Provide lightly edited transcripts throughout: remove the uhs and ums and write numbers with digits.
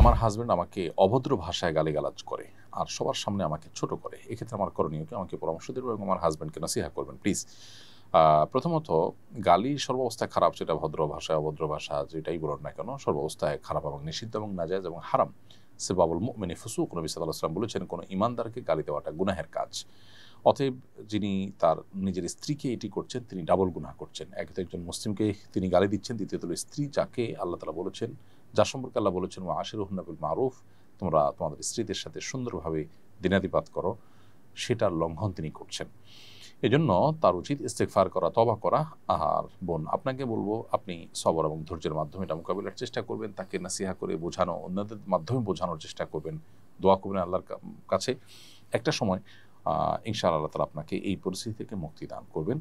আমার হাজব্যান্ড আমাকে অভদ্র ভাষায় গালিগালাজ করে আর সবার সামনে আমাকে ছোট করে। এক্ষেত্রে আমার করণীয় কি? আমাকে পরামর্শ দেবেন এবং আমার হাজব্যান্ডকে নসিহা করবেন প্লিজ। প্রথমত, গালি সর্বাবস্থায় খারাপ, সেটা ভদ্র ভাষায় অভদ্র ভাষা যেটাই বলুন না কেন, সর্বাবস্থায় খারাপ এবং নিষিদ্ধ এবং নাজায়েজ এবং হারাম। সিবাবুল মুমিনি ফুসুক, নবী সাল্লাল্লাহু আলাইহি ওয়াসাল্লাম বলেছেন কোনো ঈমানদারকে গালি দেওয়াটা গুনাহের কাজ। অতএব যিনি তার নিজের স্ত্রীকে এটি করছেন তিনি ডাবল গুনাহ করছেন। একে তো একজন মুসলিমকে তিনি গালি দিচ্ছেন, দ্বিতীয়ত হলো স্ত্রী যাকে আল্লাহ তাআলা বলেছেন, যার সম্পর্কে আল্লাহ বলেছেন ওয়া আশিরুহুন্না বিল মারুফ, তোমরা তোমাদের স্ত্রীদের সাথে সুন্দরভাবে দিনাতিপাত করো, সেটার লঙ্ঘন তিনি করছেন। এজন্য তার উচিত ইস্তেগফার করা, তওবা করা। আর বোন, আপনাকে বলবো আপনি সবর এবং ধৈর্যের মাধ্যমে এটা মোকাবিলার চেষ্টা করবেন, তাকে নাসিহা করে বোঝানো, অন্যদের মাধ্যমে বোঝানোর চেষ্টা করবেন, দোয়া করবেন আল্লাহর কাছে। একটা সময় ইনশাআল্লাহ আল্লাহ তাআলা আপনাকে এই পরিস্থিতি থেকে মুক্তি দান করবেন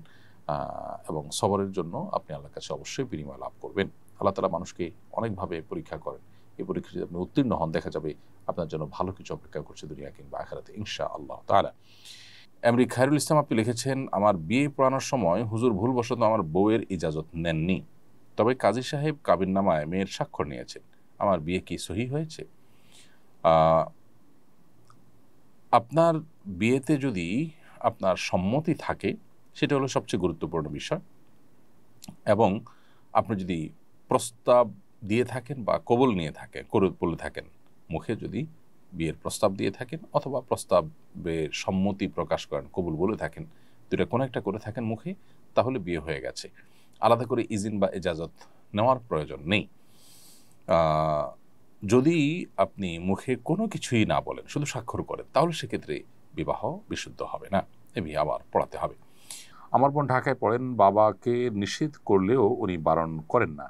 এবং সবরের জন্য আপনি আল্লাহর কাছে অবশ্যই বিনিময় লাভ করবেন। আল্লাহ তাআলা মানুষকে অনেকভাবে পরীক্ষা করেন। এই পরীক্ষা যদি আপনি উত্তীর্ণ হন, দেখা যাবে আপনার জন্য ভালো কিছু অপেক্ষা করছে দুনিয়া কিংবা আখিরাতে ইনশাআল্লাহ তাআলা। এমরি খায়রুল ইসলাম আপনি লিখেছেন, আমার বিয়ে পড়ানোর সময় হুজুর ভুলবশত আমার বউয়ের ইজাজত নেননি, তবে কাজী সাহেব কাবিননামায় মেয়ের স্বাক্ষর নিয়েছেন, আমার বিয়ে কি সহি হয়েছে? আপনার বিয়েতে যদি আপনার সম্মতি থাকে সেটা হলো সবচেয়ে গুরুত্বপূর্ণ বিষয়, এবং আপনি যদি প্রস্তাব দিয়ে থাকেন বা কবুল নিয়ে থাকেন, বলে থাকেন, মুখে যদি বিয়ের প্রস্তাব দিয়ে থাকেন অথবা প্রস্তাবের সম্মতি প্রকাশ করেন, কবুল বলে থাকেন, দুটা কোনো একটা করে থাকেন মুখে, তাহলে বিয়ে হয়ে গেছে। আলাদা করে ইজিন বা এজাজত নেওয়ার প্রয়োজন নেই। যদি আপনি মুখে কোনো কিছুই না বলেন, শুধু স্বাক্ষর করেন, তাহলে সেক্ষেত্রে বিবাহ বিশুদ্ধ হবে না, এ বিয়ে আবার পড়াতে হবে। আমার বোন ঢাকায় পড়েন, বাবাকে নিষেধ করলেও উনি বারণ করেন না।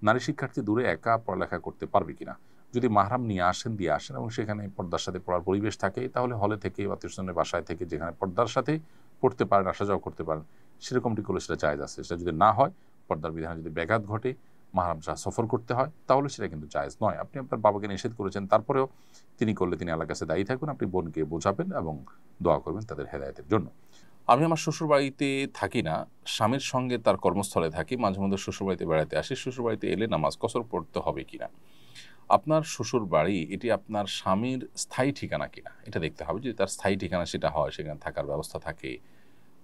নারী শিক্ষার্থী দূরে একা পড়ালেখা করতে পারবে কিনা? যদি মাহরাম নিয়ে আসেন, দিয়ে আসেন এবং সেখানে পর্দার সাথে পড়ার পরিবেশ থাকে, তাহলে হলে থেকে বা টিউশনের বাসায় থেকে যেখানে পর্দার সাথে পড়তে পারেন, আসা যাওয়া করতে পারেন, সেরকমটি করলে সেটা জায়েজ আছে। সেটা যদি না হয়, পর্দার বিধানে যদি ব্যাঘাত ঘটে, মাহরাম ছাড়া সফর করতে হয়, তাহলে সেটা কিন্তু জায়েজ নয়। আপনি আপনার বাবাকে নিষেধ করেছেন, তারপরেও তিনি করলে তিনি আল্লাহর কাছে দায়ী থাকুন। আপনি বোনকে বোঝাবেন এবং দোয়া করবেন তাদের হেদায়েতের জন্য। আমি আমার শ্বশুরবাড়িতে থাকি না, স্বামীর সঙ্গে তার কর্মস্থলে থাকি, মাঝে মধ্যে শ্বশুরবাড়িতে বেড়াতে আসি। শ্বশুরবাড়িতে এলে নামাজ কসর পড়তে হবে কিনা? আপনার শ্বশুর বাড়ি এটি আপনার স্বামীর স্থায়ী ঠিকানা কিনা এটা দেখতে হবে। যদি তার স্থায়ী ঠিকানা সেটা হয়, সেখানে থাকার ব্যবস্থা থাকে,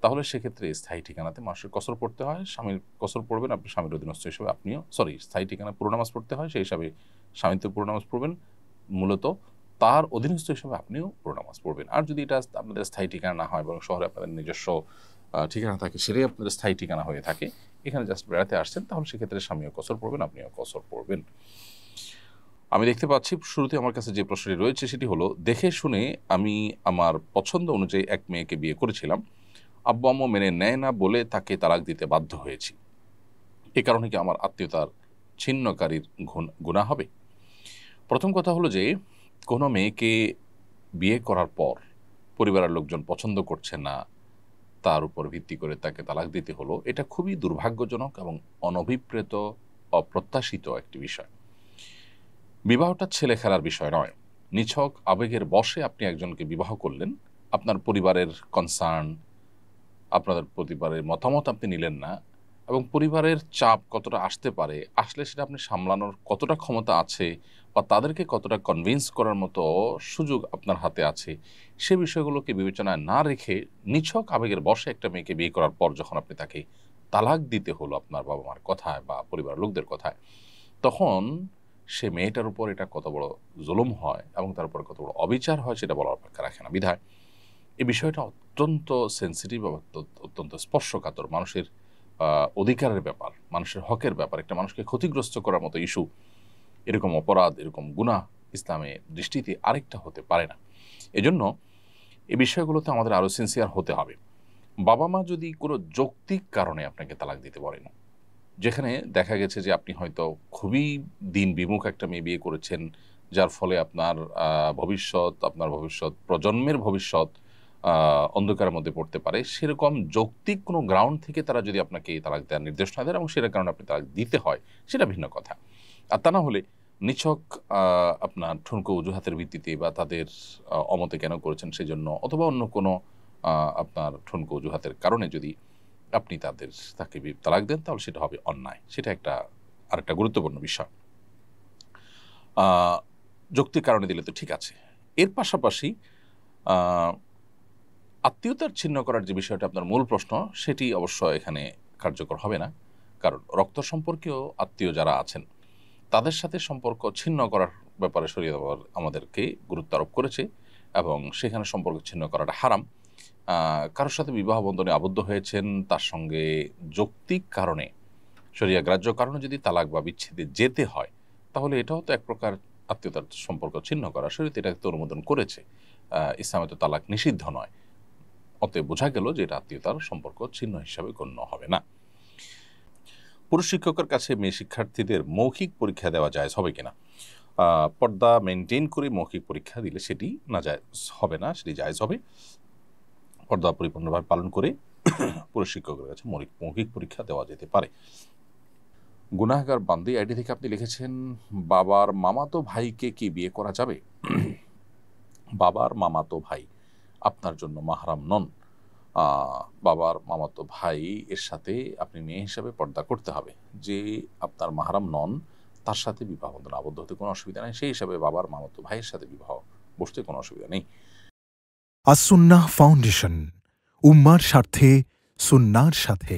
তাহলে সেক্ষেত্রে স্থায়ী ঠিকানাতে মানুষের কসর পড়তে হয়। স্বামীর কসর পড়বেন, আপনি স্বামীর অধীনস্থ হিসেবে আপনিও, স্থায়ী ঠিকানা পুরো নামাজ পড়তে হয়, সেই হিসাবে স্বামীতে পুরো নামাজ পড়বেন, মূলত তার অধীনস্থ হিসেবে আপনিও পুরো নামাজ পড়বেন। আর যদি এটা আপনাদের স্থায়ী ঠিকানা না হয়, বরং শহরে আপনাদের নিজস্ব ঠিকানা থাকে, সেটাই আপনাদের স্থায়ী ঠিকানা হয়ে থাকে, এখানে জাস্ট বেড়াতে আসছেন, তাহলে সেক্ষেত্রে স্বামীও কসর পড়বেন, আপনিও কসর পড়বেন। আমি দেখতে পাচ্ছি শুরুতে আমার কাছে যে প্রশ্নটি রয়েছে সেটি হলো, দেখে শুনে আমি আমার পছন্দ অনুযায়ী এক মেয়েকে বিয়ে করেছিলাম, আব্বু আম্মু মেনে নেয় না বলে তাকে তালাক দিতে বাধ্য হয়েছি, এ কারণে কি আমার আত্মীয়তার ছিন্নকারীর গুনাহ হবে? প্রথম কথা হলো যে, কোনো মেয়েকে বিয়ে করার পর পরিবারের লোকজন পছন্দ করছে না, তার উপর ভিত্তি করে তাকে তালাক দিতে হলো, এটা খুবই দুর্ভাগ্যজনক এবং অনভিপ্রেত, অপ্রত্যাশিত একটি বিষয়। বিবাহটা ছেলে খেলার বিষয় নয়। নিছক আবেগের বশে আপনি একজনকে বিবাহ করলেন, আপনার পরিবারের কনসার্ন, আপনাদের পরিবারের মতামত আপনি নিলেন না, এবং পরিবারের চাপ কতটা আসতে পারে, আসলে সেটা আপনি সামলানোর কতটা ক্ষমতা আছে বা তাদেরকে কতটা কনভিন্স করার মতো সুযোগ আপনার হাতে আছে, সে বিষয়গুলোকে বিবেচনায় না রেখে নিছক আবেগের বশে একটা মেয়েকে বিয়ে করার পর যখন আপনি তাকে তালাক দিতে হলো আপনার বাবা মার কথায় বা পরিবারের লোকদের কথায়, তখন সে মেয়েটার উপর এটা কত বড় জুলুম হয় এবং তার উপর কত বড় অবিচার হয় সেটা বলার অপেক্ষা রাখে না। বিধায় এই বিষয়টা অত্যন্ত সেন্সিটিভ এবং অত্যন্ত স্পর্শকাতর, মানুষের অধিকারের ব্যাপার, মানুষের হকের ব্যাপার, একটা মানুষকে ক্ষতিগ্রস্ত করার মতো ইস্যু, এরকম অপরাধ, এরকম গুনাহ ইসলামের দৃষ্টিতে আরেকটা হতে পারে না। এজন্য এই বিষয়গুলোতে আমাদের আরও সিনসিয়ার হতে হবে। বাবা মা যদি কোনো যৌক্তিক কারণে আপনাকে তালাক দিতে বলেন, যেখানে দেখা গেছে যে আপনি হয়তো খুবই দিন বিমুখ একটা মেয়ে বিয়ে করেছেন, যার ফলে আপনার ভবিষ্যৎ প্রজন্মের ভবিষ্যৎ অন্ধকারের মধ্যে পড়তে পারে, সেরকম যৌক্তিক কোনো গ্রাউন্ড থেকে তারা যদি আপনাকে তালাক দেওয়ার নির্দেশনা দেন এবং সেটার কারণে আপনি তালাক দিতে হয়, সেটা ভিন্ন কথা। আর তা না হলে নিছক আপনার ঠুনকো অজুহাতের ভিত্তিতে বা তাদের অমতে কেন করেছেন সেজন্য, অথবা অন্য কোনো আপনার ঠুনকো অজুহাতের কারণে যদি আপনি তাকে তালাক দেন, তাহলে সেটা হবে অন্যায়। সেটা আরেকটা গুরুত্বপূর্ণ বিষয়। যৌক্তিক কারণে দিলে তো ঠিক আছে। এর পাশাপাশি আত্মীয়তার ছিন্ন করার যে বিষয়টা আপনার মূল প্রশ্ন, সেটি অবশ্য এখানে কার্যকর হবে না। কারণ রক্ত সম্পর্কীয় আত্মীয় যারা আছেন তাদের সাথে সম্পর্ক ছিন্ন করার ব্যাপারে শরীয়ত আমাদেরকে গুরুত্ব আরোপ করেছে এবং সেখানে সম্পর্ক ছিন্ন করাটা হারাম। কারোর সাথে বিবাহ বন্ধনে আবদ্ধ হয়েছেন, তার সঙ্গে যৌক্তিক কারণে, শরিয়া গ্রাহ্য কারণে যদি তালাক বা বিচ্ছেদে যেতে হয়, তাহলে এটাও তো এক প্রকার আত্মীয়তার সম্পর্ক ছিন্ন করা। শরীয়ত এটাকে তো অনুমোদন করেছে। ইসলামে তো তালাক নিষিদ্ধ নয়। অতএব বোঝা গেল যে এটা আত্মীয়তার সম্পর্ক ছিন্ন হিসাবে গণ্য হবে না। পুরুষ শিক্ষকের কাছে মেয়ে শিক্ষার্থীদের মৌখিক পরীক্ষা দেওয়া জায়েজ হবে কিনা? পর্দা মেনটেন করে মৌখিক পরীক্ষা দিলে সেটি না জায়েজ হবে না, সেটি জায়েজ হবে। পর্দা পরিপূর্ণভাবে পালন করে পুরুষ শিক্ষকের কাছে মৌখিক পরীক্ষা দেওয়া যেতে পারে। গুনাহগার বান্দি আইডি থেকে আপনি লিখেছেন, বাবার মামাতো ভাইকে কি বিয়ে করা যাবে? বাবার মামাতো ভাই আপনার জন্য মাহরাম নন। বাবার মামাতো ভাই এর সাথে আপনি মেয়ে হিসাবে পর্দা করতে হবে। যে আপনার মাহরাম নন তার সাথে বিবাহ বন্ধনে আবদ্ধ হতে কোনো অসুবিধা নেই, সেই হিসাবে বাবার মামাতো ভাইয়ের সাথে বিবাহ বসতে কোনো অসুবিধা নেই। আস-সুন্নাহ ফাউন্ডেশন, উম্মার স্বার্থে সুন্নাহর সাথে।